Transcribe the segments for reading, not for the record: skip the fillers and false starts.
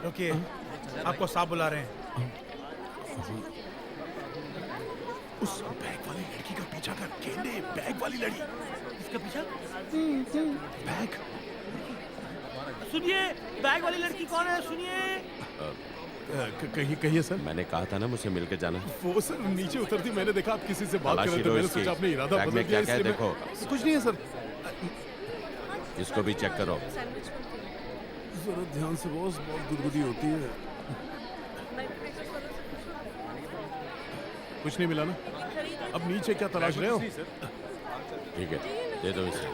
रुकिए, आपको साहब बुला रहे हैं। उस बैग वाली लड़की का पीछा कर। गेंडे, बैग वाली लड़ी। इसका पीछा? बैग। सुनिए, बैग वाली लड़की कौन है? सुनिए। कहिए सर। मैंने कहा था ना मुझसे मिलके जाना। वो सर नीचे उतरती मैंने देखा आप किसी से बात कर रहे थे, मैंने सोचा आपने इरादा बैग बदल में दिया क्या क्या है इसलिए देखो। कुछ नहीं है सर। इसको भी चेक करो। जरा ध्यान से बॉस, बहुत गुदगुदी होती है। कुछ नहीं मिला ना? अब नीचे क्या तलाश रहे हो? ठीक है, दे दो इसे।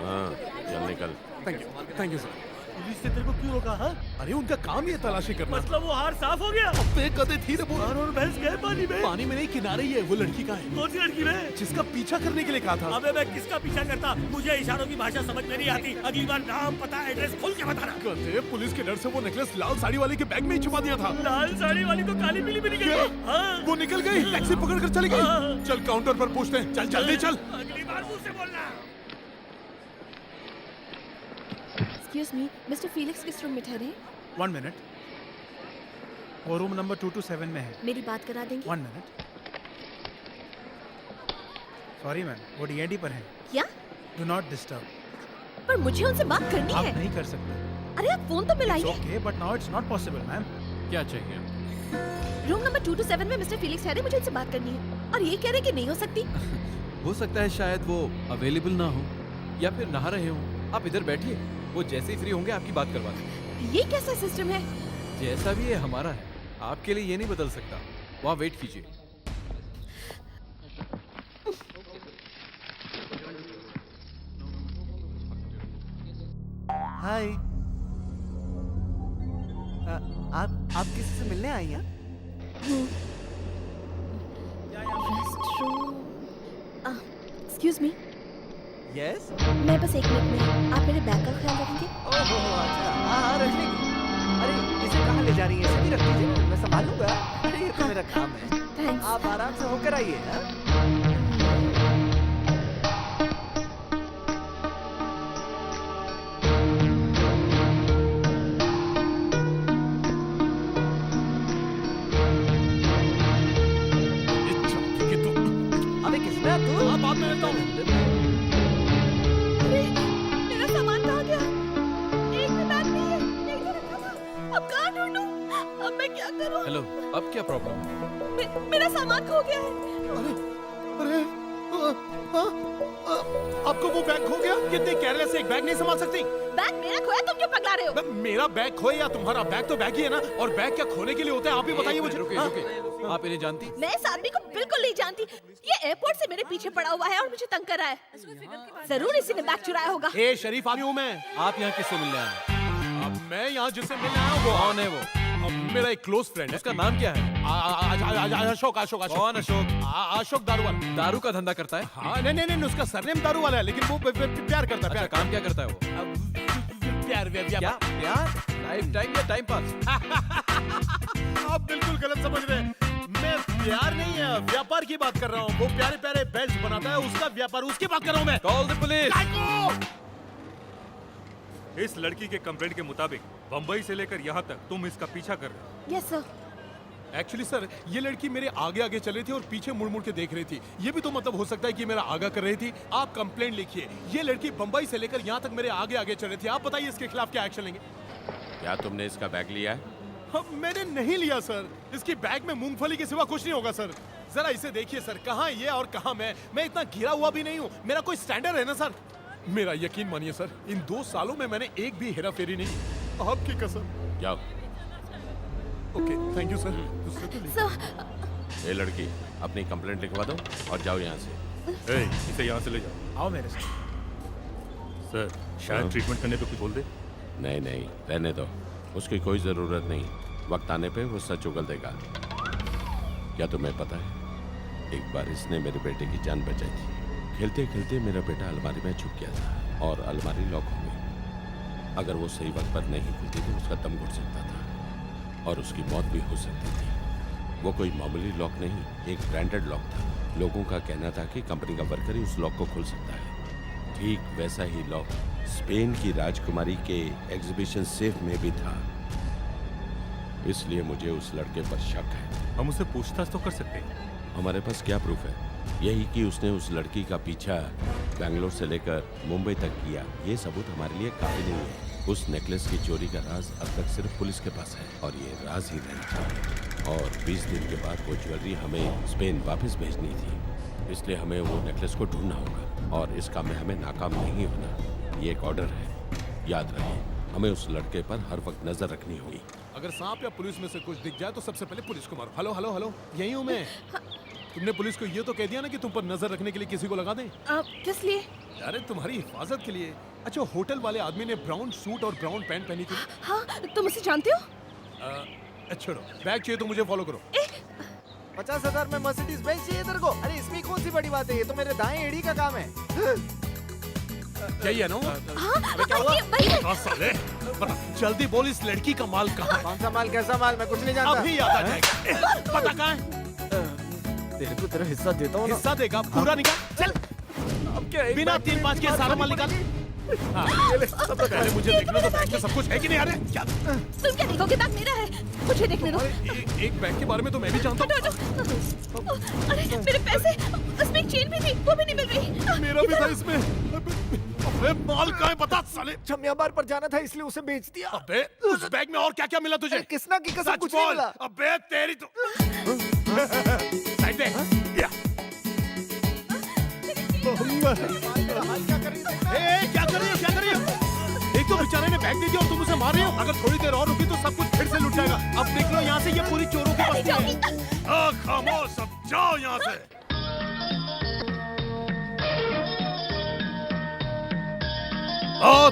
हाँ, चल निकल। Thank you sir. पुलिस ने तेरे को क्यों रोका? हाँ? अरे उनका काम ये तलाशी करना। मतलब वो हार साफ हो गया? कदे थी रे वो। और भैंस गए पानी में? पानी में नहीं, किनारे ही है। वो लड़की का है। कौन सी लड़की में? जिसका पीछा करने के लिए कहा था। अबे मैं किसका पीछा करता? मुझे इशारों की भाषा समझ में नहीं आती। अगली बार नाम, पता, एड्रेस खुल के बताना। कहते पुलिस के डर से वो नेकलेस लाल साड़ी वाली के बैग में ही छुपा दिया था। लाल साड़ी वाली तो काली पीली भी निकल गई। हाँ। वो निकल गई, टैक्सी पकड़ कर चली गई। चल काउंटर पर पूछते हैं। चल जल्दी चल। अगली बार मुझसे बोलना। एक्सक्यूज मी, मिस्टर फीलिक्स किस रूम में ठहरे? 1 मिनट। वो रूम नंबर 227 में है। मेरी बात करा देंगे? 1 मिनट। सॉरी मैम, वो डीएनडी पर है। क्या? Do not disturb. पर मुझे उनसे बात करनी आप है। नहीं कर सकते। अरे आप फोन तो मिलाइए। Okay, but now it's not possible ma'am. क्या चाहिए? रूम नंबर 227 में मिस्टर फीलिक्स ठहरे, मुझे उनसे बात करनी है। और ये कह रहे कि नहीं हो सकती। हो सकता है शायद वो अवेलेबल ना हो या फिर नहा रहे हो। आप इधर बैठिए, वो जैसे ही फ्री होंगे आपकी बात करवा देंगे। ये कैसा सिस्टम है? जैसा भी ये हमारा है, आपके लिए ये नहीं बदल सकता। वहाँ वेट कीजिए। हाय। आप किसी से मिलने आई हैं? Excuse me, yes. मैं बस 1 मिनट में। आप मेरे बैग का ख्याल रखेंगे? ओहो अच्छा, हाँ रख लेंगे। अरे इसे कहाँ ले जा रही हैं? सभी रख दीजिए, मैं संभालूंगा। अरे ये तो मेरा काम है। थैंक्स। आप आराम से होकर आइए। हाँ? अबे किसने तू? हाँ, बाद में मिलता हूँ। अरे मेरा सामान कहाँ गया? एक भी बैग नहीं है। एक तो रखा था। अब कहाँ ढूंढूं? अब मैं क्या करूं? हेलो, अब क्या प्रॉब्लम है? मेरा सामान खो गया है। अरे आपको वो बैग खो गया? कितने केयरलेस से एक बैग नहीं संभाल सकती? बैग मेरा खोया, तुम क्यों पगला रहे हो? मेरा बैग खोए या तुम्हारा बैग, तो बैग ही है ना। और बैग क्या खोने के लिए होता है? आप ही बताइए मुझे। रुकिए हाँ? रुकिए, आप इन्हें जानती? मैं इस आदमी को बिल्कुल नहीं जानती। ये एयरपोर्ट से मेरे पीछे पड़ा हुआ है और मुझे तंग कर रहा है। जरूर इसी ने बैग चुराया होगा। ए शरीफ आदमी हूँ मैं। आप यहाँ किससे मिलने आए हैं? अब मैं यहाँ जिससे मिलने आया हूँ वो कौन है वो? मेरा एक क्लोज फ्रेंड है। उसका नाम क्या है? अशोक अशोक अशोक कौन अशोक? अशोक दारूवाल। दारू का धंधा करता है? हाँ नहीं नहीं नहीं, उसका सरनेम दारू वाला है, लेकिन वो प्यार करता है। अच्छा, प्यार काम क्या करता है वो? प्यार क्या प्यार? लाइफ टाइम या टाइम पास? आप बिल्कुल गलत समझ रहे हैं। मैं प्यार नहीं है, व्यापार की बात कर रहा हूँ। वो प्यारे प्यारे बेल्ट बनाता है, उसका व्यापार, उसकी बात कर रहा हूँ मैं। Call the police. इस लड़की के कंप्लेंट के मुताबिक बंबई से लेकर यहाँ तक तुम इसका पीछा कर रहे हो। Yes sir. एक्चुअली सर, ये लड़की मेरे आगे आगे चल रही थी और पीछे मुड़ मुड़ के देख रही थी। ये भी तो मतलब हो सकता है कि मेरा आगा कर रही थी। आप कंप्लेंट लिखिए। ये लड़की बंबई से लेकर यहाँ तक मेरे आगे आगे चल रही थी। आप बताइए इसके खिलाफ क्या एक्शन लेंगे? क्या तुमने इसका बैग लिया है? मैंने नहीं लिया सर। इसकी बैग में मूंगफली के सिवा कुछ नहीं होगा सर। जरा इसे देखिए सर, कहाँ ये और कहाँ मैं इतना घिरा हुआ भी नहीं हूँ। मेरा कोई स्टैंडर्ड है ना सर। मेरा यकीन मानिए सर, इन 2 सालों में मैंने एक भी हेरा फेरी नहीं। आपकी कसम। जाओ। Okay thank you sir. दूसरे को सर ये लड़की, अपनी कंप्लेंट लिखवा दो और जाओ यहाँ से। इसे यहाँ से ले जाओ। आओ मेरे साथ। सर शायद ट्रीटमेंट करने पे कुछ बोल दे। नहीं नहीं, रहने दो, उसकी कोई ज़रूरत नहीं। वक्त आने पे वो सच उगल देगा। क्या तुम्हें पता है, एक बार इसने मेरे बेटे की जान बचाई थी। खेलते खेलते मेरा बेटा अलमारी में छुप गया था और अलमारी लॉक हो गई। अगर वो सही वक्त पर नहीं खुलती तो उसका दम घुट सकता था और उसकी मौत भी हो सकती थी। वो कोई मामूली लॉक नहीं, एक ब्रांडेड लॉक था। लोगों का कहना था कि कंपनी का वर्कर ही उस लॉक को खोल सकता है। ठीक वैसा ही लॉक स्पेन की राजकुमारी के एग्जीबिशन सेफ में भी था। इसलिए मुझे उस लड़के पर शक है। हम उसे पूछताछ तो कर सकते हैं। हमारे पास क्या प्रूफ है? यही कि उसने उस लड़की का पीछा बेंगलोर से लेकर मुंबई तक किया। ये सबूत हमारे लिए काफी नहीं है। उस नेकलेस की चोरी का राज अब तक सिर्फ पुलिस के पास है और ये राज ही रहेगा। और 20 दिन के बाद वो ज्वेलरी हमें स्पेन वापस भेजनी थी, इसलिए हमें वो नेकलेस को ढूंढना होगा और इस काम में हमें नाकाम नहीं होना। ये एक ऑर्डर है, याद रखिए। हमें उस लड़के पर हर वक्त नजर रखनी होगी। अगर सांप या पुलिस में से कुछ दिख जाए तो सबसे पहले पुलिस को मारो। हेलो हेलो हेलो, यही हूँ मैं। तुमने पुलिस को ये तो कह दिया ना कि तुम पर नजर रखने के लिए किसी को लगा दें? किस लिए? अरे तुम्हारी हिफाजत के लिए। अच्छा, होटल वाले आदमी ने ब्राउन सूट और ब्राउन पैंट पहनी थी। हाँ, तुम उसे जानते हो? छोड़ो, बैग चाहिए तो मुझे फॉलो करो। 50,000 में मर्सिडीज बेंज चाहिए तेरे को? अरे इसमें कौन सी बड़ी बात है, ये तो मेरे दाएं एड़ी का काम है। यही है ना? हाँ, क्या हुआ? ये वही है। साले, जल्दी बोल, इस लड़की का माल कहाँ है? कौन सा माल, कैसा माल, मैं कुछ नहीं जानता। अभी याद आ जाएगा। पता कहाँ है? तेरे को तेरा हिस्सा देता हूँ ना। हिस्सा देगा, पूरा निकाल। चल, अब क्या, बिना 3-5 के सारा माल निकाल। हाँ, पहले मुझे देख लो तो बैग में सब कुछ है कि नहीं? अरे क्या तुम क्या देखोगे? बैग मेरा है, मुझे देखने दो। एक बैग के बारे में तो मैं भी जानता हूँ। अरे मेरे पैसे, उसमें एक चेन भी थी, वो भी नहीं मिल रही। मेरा भी था इसमें। अबे माल कहाँ है बता साले? छमिया बार पर जाना था इसलिए उसे बेच दिया। अबे उस बैग में और क्या क्या मिला तुझे? किसना की कसम, सच कुछ नहीं बोल। मिला। अबे तेरी तो साइड दे। या क्या कर रही है? क्या कर रही हो? क्या कर रही हो? एक तो बेचारे ने बैग दे दिया और तुम उसे मार रहे हो। अगर थोड़ी देर और रुकी तो सब कुछ फिर से लुट जाएगा। अब देख लो, यहाँ से ये पूरी चोरों की बस्ती है। खामोश, अब जाओ यहाँ से।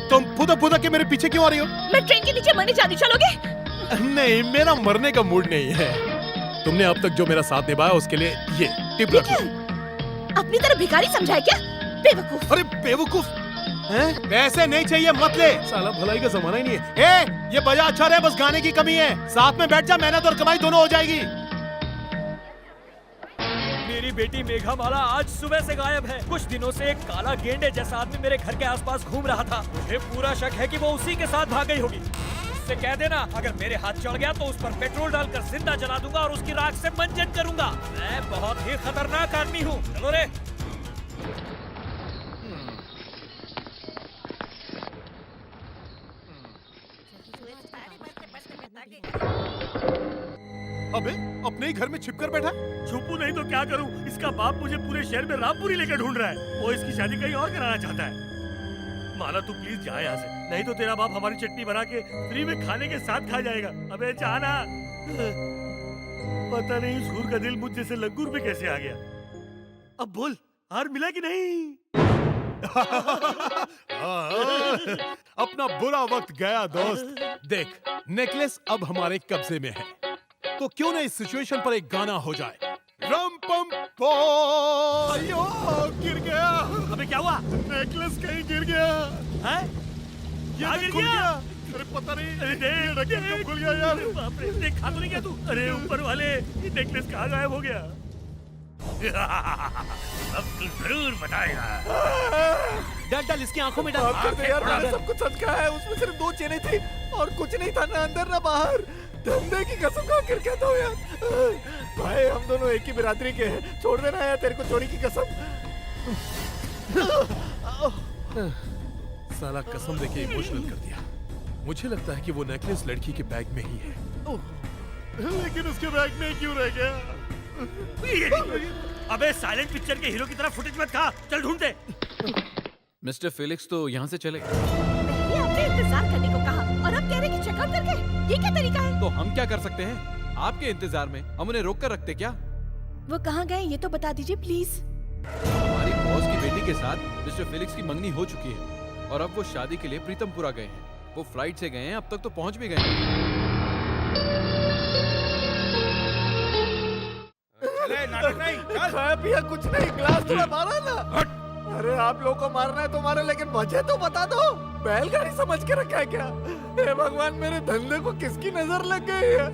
तुम फुदक के मेरे पीछे क्यों आ रही हो? मैं ट्रेन के नीचे मरने जा रही, चलोगे? नहीं, मेरा मरने का मूड नहीं है। तुमने अब तक जो मेरा साथ निभाया उसके लिए ये टिप रख लो। अपनी तरह भिखारी समझा है क्या? बेवकूफ। अरे बेवकूफ हैं? पैसे नहीं चाहिए, मत ले। साला भलाई का जमाना ही नहीं है। ये बजा अच्छा रहे, बस गाने की कमी है। साथ में बैठ जा, मेहनत और कमाई दोनों हो जाएगी। मेरी बेटी मेघामाला आज सुबह से गायब है। कुछ दिनों से एक काला गेंडे जैसा आदमी मेरे घर के आसपास घूम रहा था। मुझे पूरा शक है कि वो उसी के साथ भाग गई होगी। उससे कह देना, अगर मेरे हाथ चढ़ गया तो उस पर पेट्रोल डालकर जिंदा जला दूंगा और उसकी राख से मंजन करूंगा। मैं बहुत ही खतरनाक आदमी हूँ। चलो रे। अबे अपने ही घर में छिपकर बैठा है। छुपू नहीं तो क्या करूं? इसका बाप मुझे पूरे शहर में रामपुरी लेकर ढूंढ रहा है। वो इसकी शादी कहीं और कराना चाहता है। माला तू प्लीज जा यहाँ से, नहीं तो तेरा बाप हमारी चटनी बना के फ्री में खाने के साथ खा जाएगा। अबे जाना। पता नहीं उस हूर का दिल मुझ जैसे लंगूर में कैसे आ गया। अब बोल, हार मिला कि नहीं? अपना बुरा वक्त गया दोस्त। देख, नेकलेस अब हमारे कब्जे में है, तो क्यों ना इस सिचुएशन पर एक गाना हो जाए। रम पम पो, अयो, गिर गया। अबे क्या हुआ? नेकलेस कहीं गिर गया है? ये गिर खुल गया? गया। अरे पता नहीं, अरे रकेट कब खुल गया यार। बाप रे, देखा तो नहीं क्या तू? अरे ऊपर वाले, ये नेकलेस कहाँ गायब हो गया? अब तू जरूर बताएगा। डाल इसकी आंखों में डाल। यार मैंने सब कुछ सच कहा है। उसमें सिर्फ 2 चेनें थी और कुछ नहीं था, ना अंदर ना बाहर। धंधे की कसम खा कर कहता हूँ यार। भाई हम दोनों एक ही बिरादरी के हैं, छोड़ देना यार, तेरे को चोरी की कसम। साला कसम देके इमोशनल कर दिया। मुझे लगता है कि वो नेकलेस लड़की के बैग में ही है, लेकिन उसके बैग में क्यों रह गया? अबे साइलेंट पिक्चर के हीरो की तरह फुटेज मत खा, चल ढूंढते। मिस्टर फेलिक्स तो यहाँ से चले। पहले आपने इंतजार करने को कहा और अब कह रहे कि चेकआउट करके। ये क्या तरीका है? तो हम क्या कर सकते हैं? आपके इंतजार में हम उन्हें रोक कर रखते क्या? वो कहाँ गए ये तो बता दीजिए प्लीज। हमारी बॉस की बेटी के साथ मिस्टर फेलिक्स की मंगनी हो चुकी है और अब वो शादी के लिए प्रीतमपुरा गए हैं। वो फ्लाइट से गए हैं, अब तक तो पहुंच भी गए हैं। खाया पिया कुछ नहीं, ग्लास थोड़ा मारा ना। अरे आप लोगों को मारना है तो मारो, लेकिन मुझे तो बता दो, बैलगाड़ी समझ के रखा है क्या? हे भगवान, मेरे धंधे को किसकी नजर लग गई है?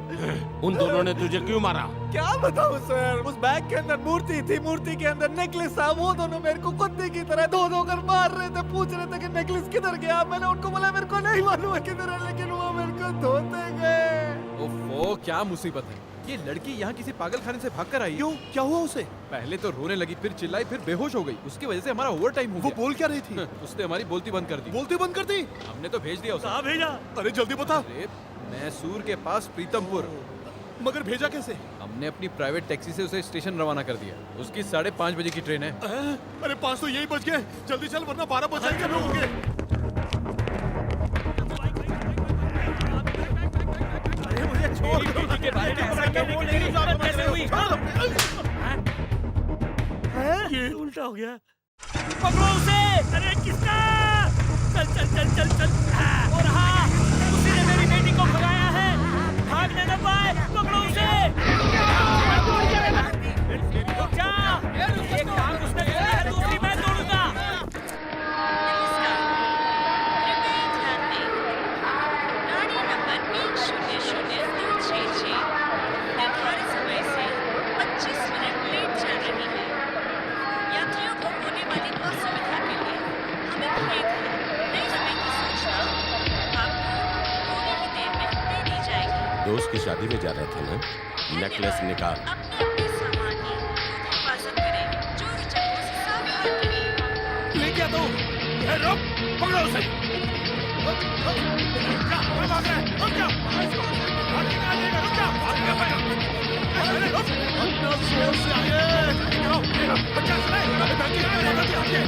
उन दोनों ने तुझे क्यों मारा? क्या बताऊं सर, उस बैग के अंदर मूर्ति थी, मूर्ति के अंदर नेकलेस था। वो दोनों मेरे को कुत्ते की तरह धो कर मार रहे थे, पूछ रहे थे कि नेकलेस किधर गया। मैंने उनको बोला मेरे को नहीं मालूम है किधर है, लेकिन वो मेरे को धोते गए। ओफो, क्या मुसीबत है। ये लड़की यहाँ किसी पागल खाने से भाग कर आई। क्यों, क्या हुआ उसे? पहले तो रोने लगी, फिर चिल्लाई, फिर बेहोश हो गई। उसकी वजह से हमारा ओवर टाइम हो वो गया। बोल क्या रही थी? उसने हमारी बोलती बंद कर दी। बोलती बंद कर दी? हमने तो भेज दिया उसे। कहाँ भेजा? अरे जल्दी बता। अरे, मैसूर के पास प्रीतमपुर। मगर भेजा कैसे? हमने अपनी प्राइवेट टैक्सी से उसे स्टेशन रवाना कर दिया। उसकी 5:30 बजे की ट्रेन है। अरे 5 तो यही बज गए, जल्दी चल वरना 12 बज जाएंगे हम लोगों के। मुझे छोड़ दो के बारे में ऐसा कहने की तेरी हिम्मत कैसे हुई? ये उल्टा हो गया। पकड़ो उसे। अरे किसका? चल चल चल चल चल। और हाँ, उसी ने मेरी बेटी को भगाया है। भागने न पाए, पकड़ो उसे। रुक जा। एक टांग उसने तोड़ी है, दूसरी मैं तोड़ूंगा। गाड़ी नंबर 100266 निर्धारित समय से 25 मिनट लेट चल रही है। यात्रियों को होने वाली असुविधा के लिए हमें खेद है। नई समय की सूचना आपको थोड़ी ही देर में दे दी जाएगी। दोस्त की शादी में जा रहे थे ना? नेकलेस निकाल। अपने सामान की हिफाजत करें। चोरी चक्कों से सावधान करें। ले क्या तू? रुक, पकड़ो उसे। रुक जा, कहाँ भाग रहा है? रुक जा। भाग के कहाँ जाएगा? रुक जा, भाग के भाग। अरे रुक, अपना जोर से आगे। आओ, बच्चा सुनाए। अरे बैठिए, आगे।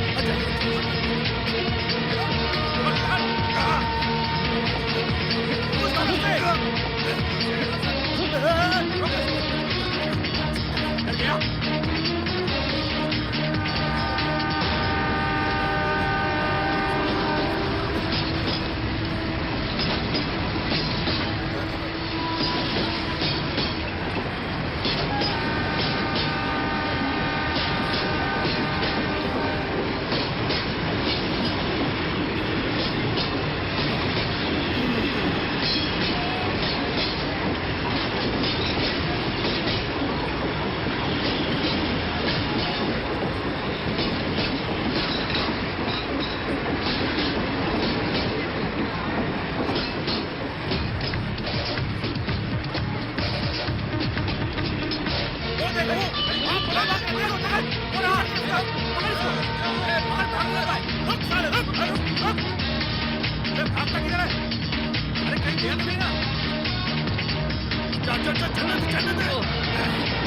चलने दे।